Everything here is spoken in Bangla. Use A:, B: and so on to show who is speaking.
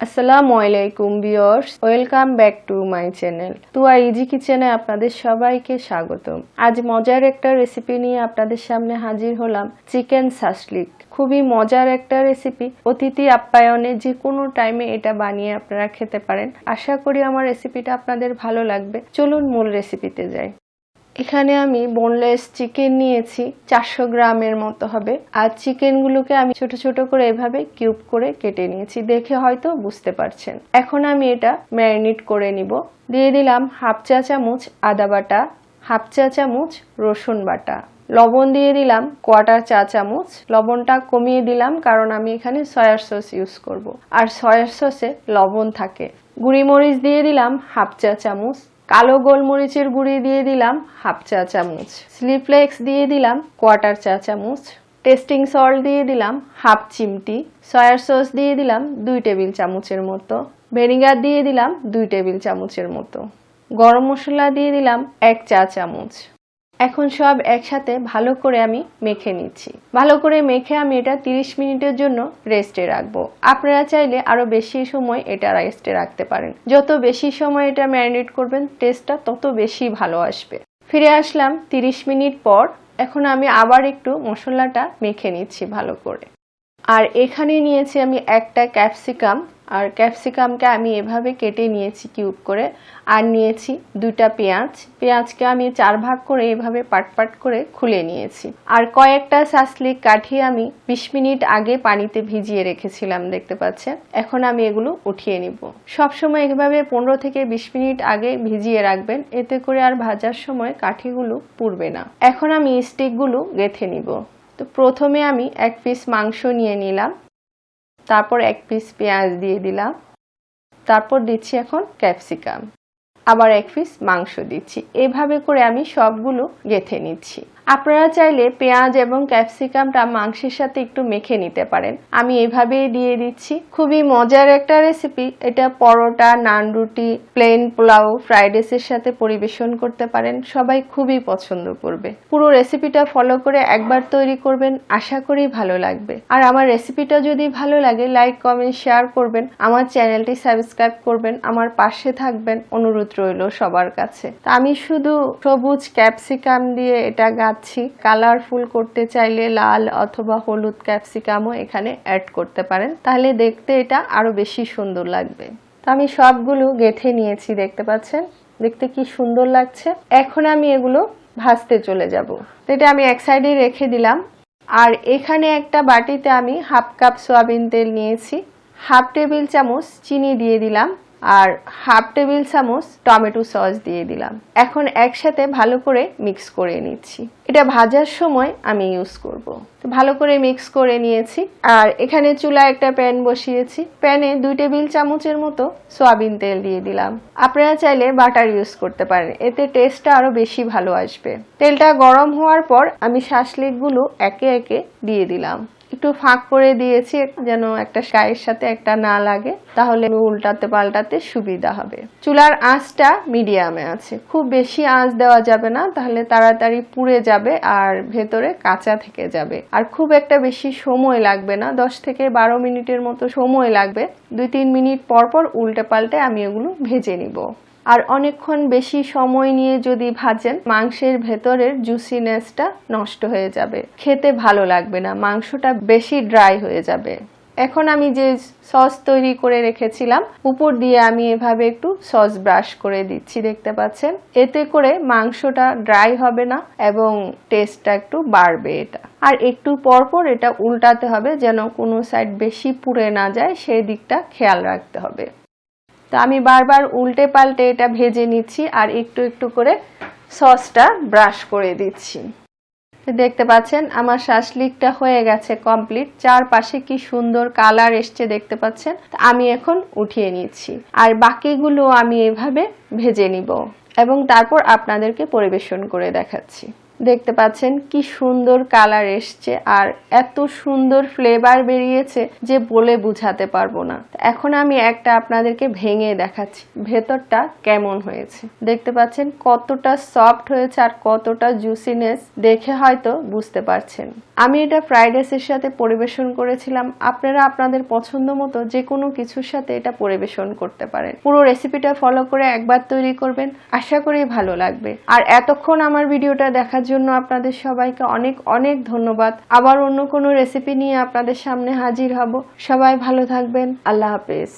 A: আসসালামু আলাইকুম viewers, welcome back to my channel Tuya easy কিচেনে আপনাদের সবাইকে স্বাগতম। আজ মজার একটা রেসিপি নিয়ে আপনাদের সামনে হাজির হলাম, চিকেন শাসলিক। খুবই মজার একটা রেসিপি, অতিথি আপ্যায়নে যে কোনো টাইমে এটা বানিয়ে আপনারা খেতে পারেন। আশা করি আমার রেসিপিটা আপনাদের ভালো লাগবে। চলুন মূল রেসিপিতে যাই। এখানে আমি বোনলেস চিকেন নিয়েছি, 400 গ্রামের মতো হবে। আর চিকেনগুলোকে আমি ছোট ছোট করে এভাবে কিউব করে কেটে নিয়েছি, দেখে হয়তো বুঝতে পারছেন। এখন আমি এটা ম্যারিনেট করে নিব। দিয়ে দিলাম হাফ চা চামচ আদা বাটা, হাফ চা চামচ রসুন বাটা, লবণ দিয়ে দিলাম কোয়ার্টার চা চামচ। লবণটা কমিয়ে দিলাম কারণ আমি এখানে সয়া সস ইউজ করব, আর সয়া সসে লবণ থাকে। গুঁড়ি মরিচ দিয়ে দিলাম হাফ চা চামচ, কালো গোলমরিচের গুঁড়ি দিয়ে দিলাম হাফ চা চামচ, চিলি ফ্লেক্স দিয়ে দিলাম কোয়ার্টার চা চামচ, টেস্টিং সল্ট দিয়ে দিলাম হাফ চিমটি, সয়া সস দিয়ে দিলাম 2 টেবিল চামচের মতো, ভিনেগার দিয়ে দিলাম 2 টেবিল চামচের মতো, গরম মশলা দিয়ে দিলাম 1 চা চামচ। এখন সব একসাথে ভালো করে আমি মেখে নিচ্ছি। ভালো করে মেখে আমি এটা 30 মিনিটের জন্য রেস্টে রাখবো। আপনারা চাইলে আরো বেশি সময় এটা রেস্টে রাখতে পারেন। যত বেশি সময় এটা ম্যারিনেট করবেন, টেস্টটা তত বেশি ভালো আসবে। ফিরে আসলাম 30 মিনিট পর। এখন আমি আবার একটু মশলাটা মেখে নিচ্ছি ভালো করে। আর এখানে নিয়েছি আমি একটা ক্যাপসিকাম, আর ক্যাপসিকামকে আমি এভাবে কেটে নিয়েছি কিউব করে। আর নিয়েছি 2টা পেঁয়াজ। পেঁয়াজকে আমি 4 ভাগ করে এভাবে পাট করে খুলে নিয়েছি। আর কয়েকটা শাসলিক কাঠি আমি 20 মিনিট আগে পানিতে ভিজিয়ে রেখেছিলাম, দেখতে পাচ্ছেন। এখন আমি এগুলো উঠিয়ে নিব। সবসময় এভাবে 15 থেকে 20 মিনিট আগে ভিজিয়ে রাখবেন, এতে করে আর ভাজার সময় কাঠিগুলো পুড়বে না। এখন আমি স্টিকগুলো গেঁথে নিব। তো প্রথমে আমি 1 পিস মাংস নিয়ে নিলাম, তারপর 1 পিস পেঁয়াজ দিয়ে দিলাম, তারপর দিচ্ছি এখন ক্যাপসিকাম, আবার 1 পিস মাংস দিচ্ছি। এভাবে করে আমি সবগুলো গেঁথে নিচ্ছি। আপনারা চাইলে পেঁয়াজ এবং ক্যাপসিকামটা মাংসের সাথে একটু মেখে নিতে পারেন। আমি এভাবেই দিয়ে দিচ্ছি। খুবই মজার একটা রেসিপি। এটা পরোটা, নান রুটি, প্লেন পোলাও, ফ্রাইড রাইসের সাথে পরিবেশন করতে পারেন। সবাই খুবই পছন্দ করবে। পুরো রেসিপিটা ফলো করে একবার তৈরি করবেন, আশা করি ভালো লাগবে। আর আমার রেসিপিটা যদি ভালো লাগে, লাইক কমেন্ট শেয়ার করবেন, আমার চ্যানেলটি সাবস্ক্রাইব করবেন, আমার পাশে থাকবেন, অনুরোধ রইল সবার কাছে। আমি শুধু সবুজ ক্যাপসিকাম দিয়ে এটা কালারফুল করতে চাইলে লাল অথবা হলুদ ক্যাপসিকামও এখানে অ্যাড করতে পারেন, তাহলে দেখতে এটা আরো বেশি সুন্দর লাগবে। তো আমি সবগুলো গেঁথে নিয়েছি, দেখতে পাচ্ছেন। দেখতে কি সুন্দর লাগছে। এখন আমি এগুলো ভাজতে চলে যাব। এটা আমি এক সাইডে রেখে দিলাম। আর এখানে একটা বাটিতে আমি হাফ কাপ সয়াবিন তেল নিয়েছি, হাফ টেবিল চামচ চিনি দিয়ে দিলাম, আর হাফ টেবিল চামচ টমেটো সস দিয়ে দিলাম। এখন একসাথে ভালো করে মিক্স করে নিচ্ছি। এটা ভাজার সময় আমি ইউজ করব। তো ভালো করে মিক্স করে নিয়েছি। আর এখানে চুলায় একটা প্যান বসিয়েছি। প্যানে 2 টেবিল চামচের মতো সয়াবিন তেল দিয়ে দিলাম। আপনারা চাইলে বাটার ইউজ করতে পারেন, এতে টেস্টটা আরো বেশি ভালো আসবে। তেলটা গরম হওয়ার পর আমি শাসলিকগুলো একে একে দিয়ে দিলাম। একটু ফাঁক করে দিয়েছি যেন একটা গায়ের সাথে একটা না লাগে, তাহলে উল্টাতে পাল্টাতে সুবিধা হবে। চুলার আঁচটা মিডিয়ামে আছে, খুব বেশি আঁচ দেওয়া যাবে না, তাহলে তাড়াতাড়ি পুড়ে যাবে আর ভেতরে কাঁচা থেকে যাবে। আর খুব একটা বেশি সময় লাগবে না, 10 থেকে 12 মিনিটের মতো সময় লাগবে। 2-3 মিনিট পর পর উল্টে পাল্টে আমি এগুলো ভেজে নিব। আর অনেকক্ষণ বেশি সময় নিয়ে যদি ভাজেন, মাংসের ভেতরের জুসিনেসটা নষ্ট হয়ে যাবে, খেতে ভালো লাগবে না, মাংসটা বেশি ড্রাই হয়ে যাবে। এখন আমি যে সস তৈরি করে রেখেছিলাম, উপর দিয়ে আমি এভাবে একটু সস ব্রাশ করে দিচ্ছি, দেখতে পাচ্ছেন। এতে করে মাংসটা ড্রাই হবে না এবং টেস্টটা একটু বাড়বে এটা। আর একটু পর পর এটা উল্টাতে হবে যেন কোনো সাইড বেশি পুড়ে না যায়, সেই দিকটা খেয়াল রাখতে হবে। তো আমি বারবার উল্টে পাল্টে এটা ভেজে নিচ্ছি আর একটু একটু করে সসটা ব্রাশ করে দিচ্ছি। দেখতে পাচ্ছেন আমার শাসলিকটা হয়ে গেছে কমপ্লিট। চারপাশে কি সুন্দর কালার এসছে, দেখতে পাচ্ছেন। আমি এখন উঠিয়ে নিচ্ছি আর বাকিগুলো আমি এভাবে ভেজে নিব এবং তারপর আপনাদেরকে পরিবেশন করে দেখাচ্ছি। দেখতে পাচ্ছেন কি সুন্দর কালার এসছে আর এত সুন্দর ফ্লেভার বেরিয়েছে যে বলে বুঝাতে পারবো না। এখন আমি একটা আপনাদেরকে ভেঙে দেখাচ্ছি ভেতরটা কেমন হয়েছে। দেখতে পাচ্ছেন কতটা সফট হয়েছে আর কতটা জুসিনেস, দেখে হয়তো বুঝতে পারছেন। আমি এটা ফ্রাইড রাইসের সাথে পরিবেশন করেছিলাম। আপনারা আপনাদের পছন্দ মতো যে কোনো কিছুর সাথে এটা পরিবেশন করতে পারেন। পুরো রেসিপিটা ফলো করে একবার তৈরি করবেন, আশা করি ভালো লাগবে। আর এতক্ষণ আমার ভিডিওটা দেখার জন্য আপনাদের সবাইকে অনেক অনেক ধন্যবাদ। আবার অন্য কোনো রেসিপি নিয়ে আপনাদের সামনে হাজির হব। সবাই ভালো থাকবেন। আল্লাহ হাফেজ।